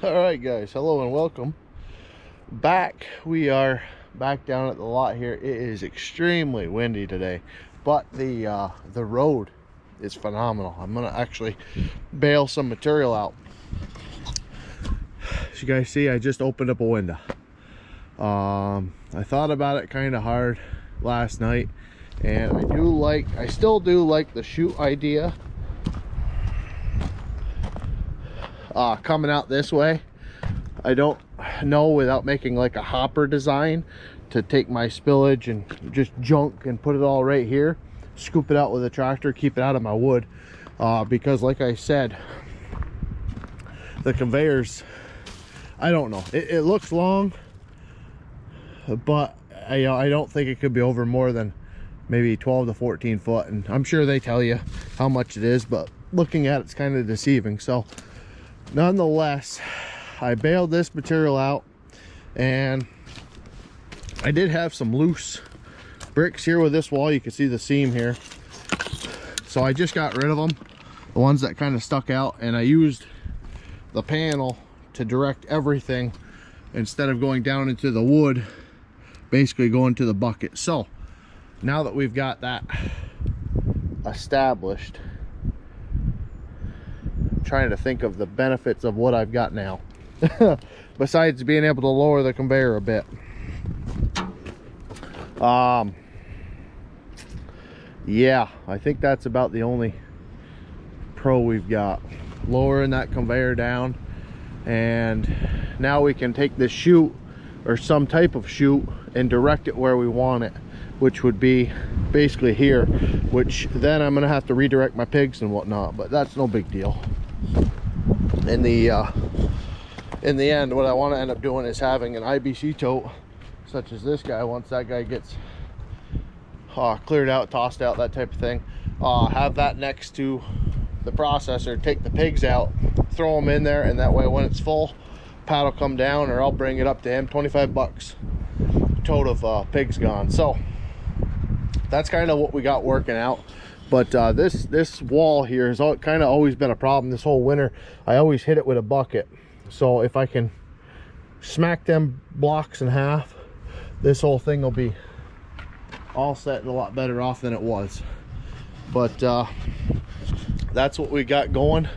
All right, guys, hello and welcome back. We are back down at the lot here. It is extremely windy today, but the road is phenomenal. I'm gonna actually bale some material out. As you guys see, I just opened up a window. I thought about it kind of hard last night, and I still do like the chute idea. Coming out this way, I don't know without making like a hopper design to take my spillage and just junk and put it all right here, scoop it out with a tractor, keep it out of my wood, because like I said, the conveyors, I don't know, it looks long, but I don't think it could be over more than maybe 12 to 14 foot, and I'm sure they tell you how much it is, but looking at it's kind of deceiving. So nonetheless, I baled this material out, and I did have some loose bricks here with this wall. You can see the seam here, so I just got rid of them, the ones that kind of stuck out, and I used the panel to direct everything instead of going down into the wood, basically going to the bucket. So now that we've got that established, trying to think of the benefits of what I've got now besides being able to lower the conveyor a bit. Yeah, I think that's about the only pro we've got, lowering that conveyor down. And now we can take this chute or some type of chute and direct it where we want it, which would be basically here, which then I'm gonna have to redirect my pigs and whatnot, but that's no big deal. In the end, what I want to end up doing is having an IBC tote such as this guy. Once that guy gets cleared out, tossed out, that type of thing, have that next to the processor, take the pigs out, throw them in there, and that way when it's full, Pat will come down, or I'll bring it up to him. 25 bucks tote of pigs gone. So that's kind of what we got working out. But this wall here has kind of always been a problem this whole winter. I always hit it with a bucket. So if I can smack them blocks in half, this whole thing will be all set and a lot better off than it was. But that's what we got going.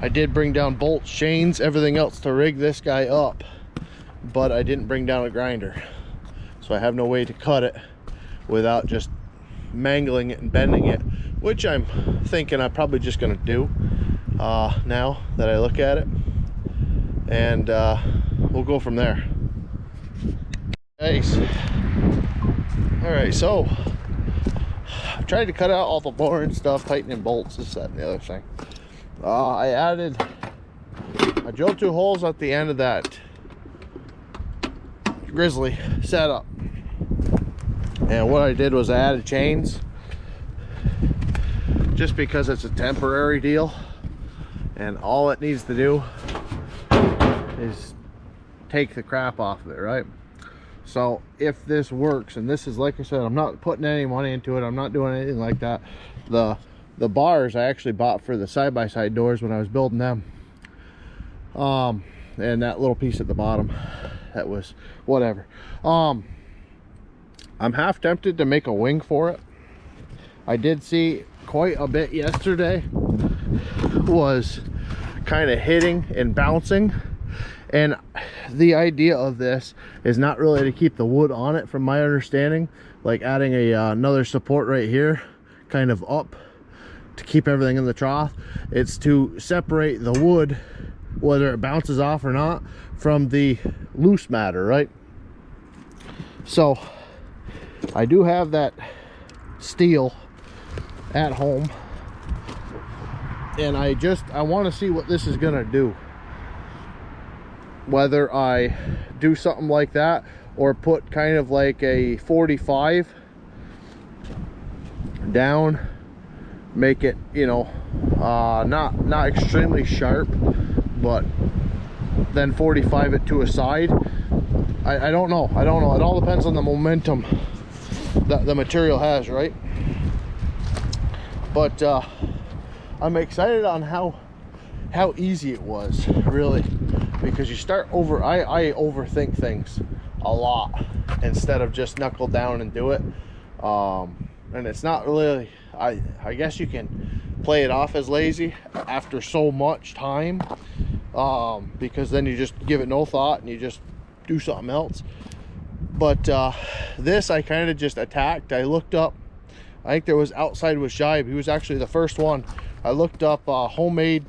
I did bring down bolts, chains, everything else to rig this guy up, but I didn't bring down a grinder. So I have no way to cut it without just mangling it and bending it, which I'm thinking I'm probably just gonna do now that I look at it, and we'll go from there. Nice. All right, so I tried to cut out all the boring stuff, tightening bolts, this, that, and the other thing. I drilled 2 holes at the end of that Grizzly setup. And what I did was I added chains, just because it's a temporary deal, and all it needs to do is take the crap off of it, right? So if this works, and this is, like I said, I'm not putting any money into it, I'm not doing anything like that. The bars I actually bought for the side-by-side doors when I was building them, and that little piece at the bottom, that was whatever. I'm half tempted to make a wing for it. I did see quite a bit yesterday was kind of hitting and bouncing, and the idea of this is not really to keep the wood on it, from my understanding, like adding another support right here kind of up to keep everything in the trough. It's to separate the wood, whether it bounces off or not, from the loose matter, right? So I do have that steel at home, and I want to see what this is gonna do, whether I do something like that or put kind of like a 45 down, make it, you know, not extremely sharp, but then 45 it to a side. I don't know. It all depends on the momentum that the material has, right? But I'm excited on how easy it was, really. because you start I overthink things a lot instead of just knuckle down and do it. And it's not really, I guess you can play it off as lazy after so much time, because then you just give it no thought and you just do something else. But this I kind of just attacked. I looked up, I think there was Outside with Shibe. He was actually the first one. I looked up homemade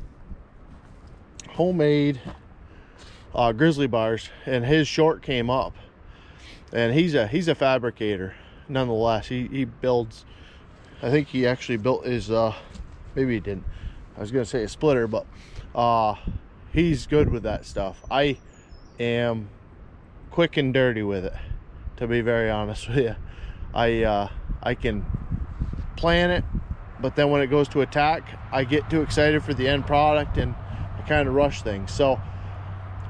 grizzly bars, and his short came up. And he's a fabricator nonetheless. He builds, I think he actually built his maybe he didn't, I was gonna say a splitter, but he's good with that stuff. I am quick and dirty with it, to be very honest with you. I can plan it, but then when it goes to attack, I get too excited for the end product and I kind of rush things. So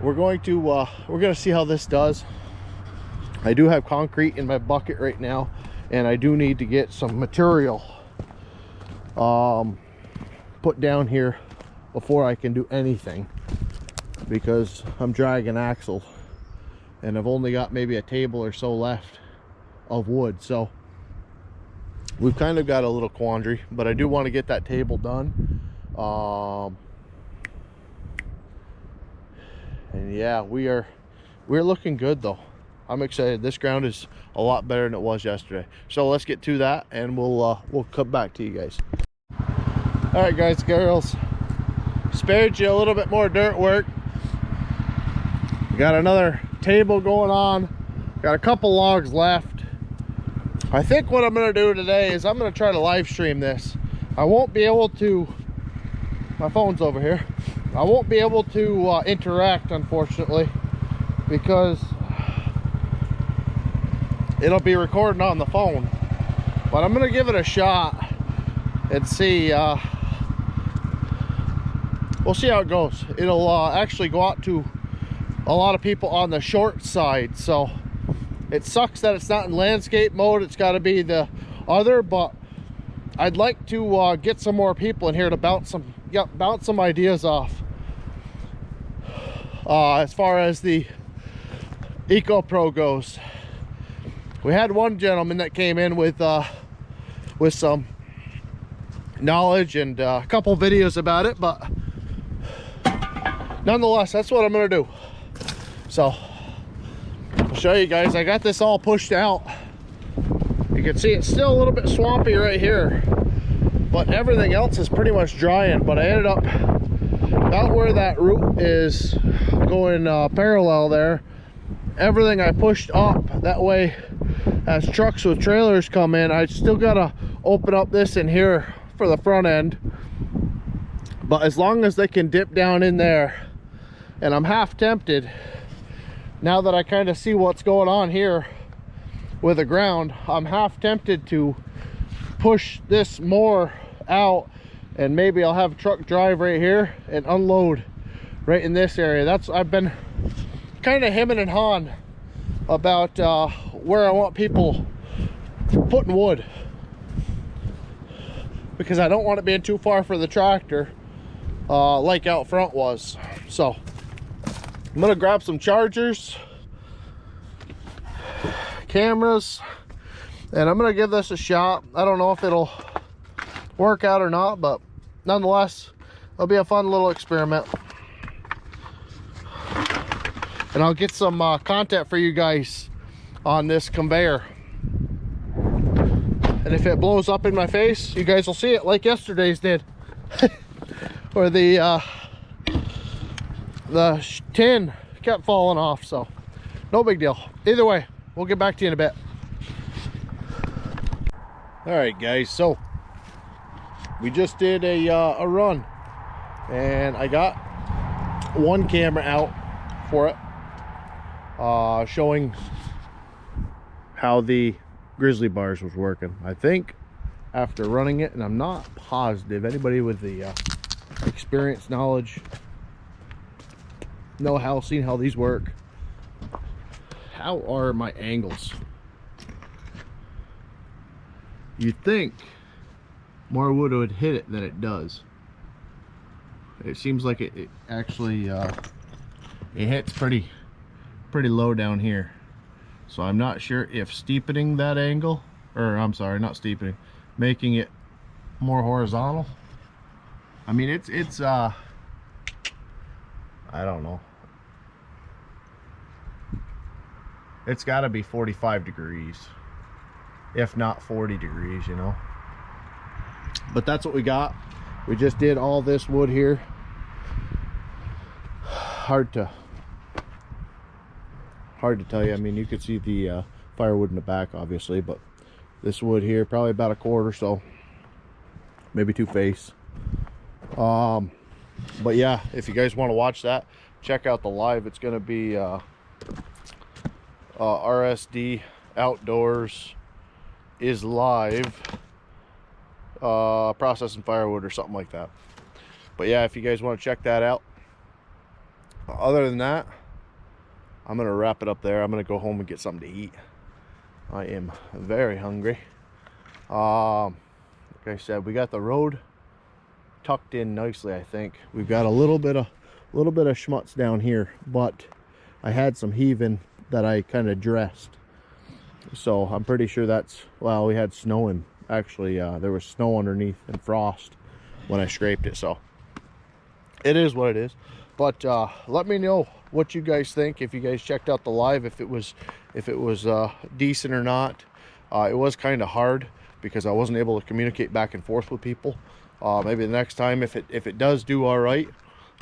we're going to see how this does. I do have concrete in my bucket right now, and I do need to get some material put down here before I can do anything, because I'm dragging axles and I've only got maybe a table or so left of wood. So we've kind of got a little quandary, but I do want to get that table done. And yeah, we're looking good though. I'm excited. This ground is a lot better than it was yesterday. So let's get to that, and we'll come back to you guys. All right, guys, girls, spared you a little bit more dirt work. We got another table going on. Got a couple logs left. I think what I'm gonna do today is I'm gonna try to live stream this. I won't be able to, my phone's over here. I won't be able to interact, unfortunately, because it'll be recording on the phone. But I'm gonna give it a shot and see. We'll see how it goes. It'll actually go out to a lot of people on the short side, so it sucks that it's not in landscape mode. It's got to be the other, but I'd like to get some more people in here to bounce some ideas off. As far as the Eco Pro goes, we had one gentleman that came in with some knowledge and a couple videos about it, but nonetheless, that's what I'm gonna do. So I'll show you guys. I got this all pushed out. You can see it's still a little bit swampy right here, but everything else is pretty much drying. But I ended up about where that root is going parallel there. Everything I pushed up, that way as trucks with trailers come in, I still gotta open up this in here for the front end. But as long as they can dip down in there, and I'm half tempted now that I kind of see what's going on here with the ground, I'm half tempted to push this more out, and maybe I'll have a truck drive right here and unload right in this area. I've been kind of hemming and hawing about where I want people putting wood, because I don't want it being too far for the tractor like out front was. So I'm gonna grab some chargers, cameras, and I'm gonna give this a shot. I don't know if it'll work out or not, but nonetheless, it'll be a fun little experiment. And I'll get some content for you guys on this conveyor. And if it blows up in my face, you guys will see it like yesterday's did. Or the tin kept falling off, so no big deal. Either way, we'll get back to you in a bit. All right, guys, so we just did a run, and I got one camera out for it, showing how the Grizzly bars was working. I think after running it, and I'm not positive, anybody with the experience, knowledge, seen how these work. How are my angles? You'd think more wood would hit it than it does. It seems like it actually it hits pretty low down here. So I'm not sure if steepening that angle, or I'm sorry, not steepening, making it more horizontal. I mean, it's I don't know. It's got to be 45 degrees, if not 40 degrees, you know. But that's what we got. We just did all this wood here. Hard to tell you. I mean, you could see the firewood in the back, obviously, but this wood here, probably about a quarter, so maybe 2 face. But yeah, if you guys want to watch that, check out the live. It's going to be RSD Outdoors is live, processing firewood or something like that. But yeah, if you guys want to check that out. Other than that, I'm gonna wrap it up there. I'm gonna go home and get something to eat. I am very hungry. Like I said, we got the road tucked in nicely. I think we've got a little bit of schmutz down here, but I had some heaving that I kind of dressed, so I'm pretty sure that's, well, we had snow, and actually there was snow underneath and frost when I scraped it, so it is what it is. But let me know what you guys think, if you guys checked out the live, if it was decent or not. It was kind of hard because I wasn't able to communicate back and forth with people. Maybe the next time, if it does do all right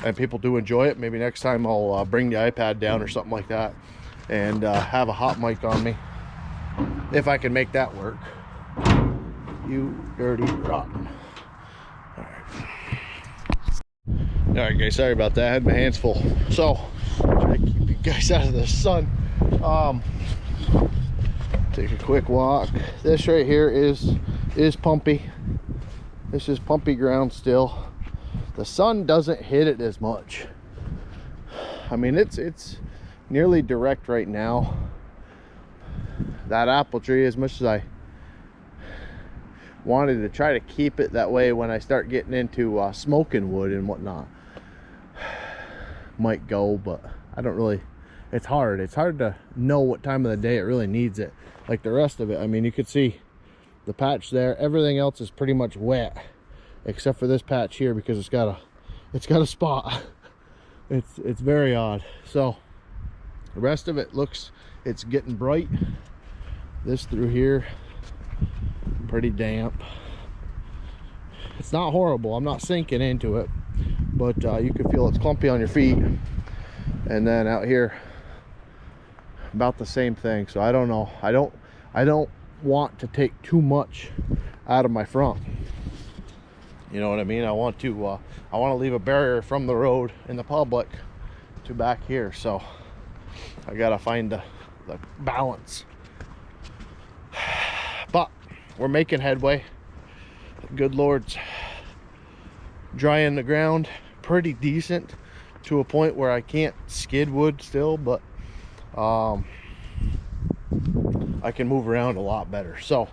and people do enjoy it, maybe next time I'll bring the iPad down or something like that and have a hot mic on me, if I can make that work. You dirty rotten. All right, guys, sorry about that. I had my hands full, so try to keep you guys out of the sun. Take a quick walk. This right here is pumpy. This is pumpy ground still. The sun doesn't hit it as much. I mean, it's nearly direct right now. That apple tree, as much as I wanted to try to keep it that way when I start getting into smoking wood and whatnot, might go, but I don't really, it's hard to know what time of the day it really needs it. Like the rest of it, I mean, you could see the patch there, everything else is pretty much wet except for this patch here, because it's got a spot. It's very odd. So the rest of it looks, it's getting bright. This through here, pretty damp. It's not horrible, I'm not sinking into it, but you can feel it's clumpy on your feet. And then out here, about the same thing. So I don't know, I don't want to take too much out of my front, you know what I mean. I want to leave a barrier from the road and the public to back here, so I gotta find the balance. But we're making headway. Good Lord's drying the ground pretty decent, to a point where I can't skid wood still, but I can move around a lot better. So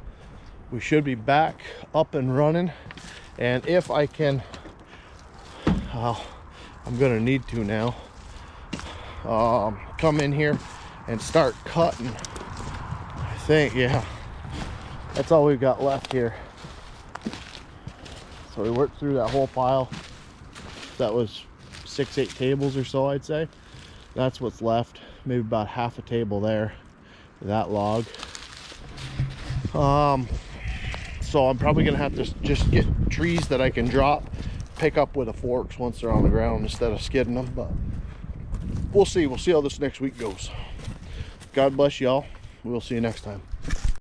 we should be back up and running, and if I can, I'm gonna need to now come in here and start cutting. I think, yeah, that's all we've got left here. So we worked through that whole pile. That was 6-8 tables or so, I'd say. That's what's left. Maybe about half a table there, that log. So I'm probably gonna have to just get trees that I can drop, pick up with the forks once they're on the ground instead of skidding them. But we'll see how this next week goes. God bless y'all. We'll see you next time.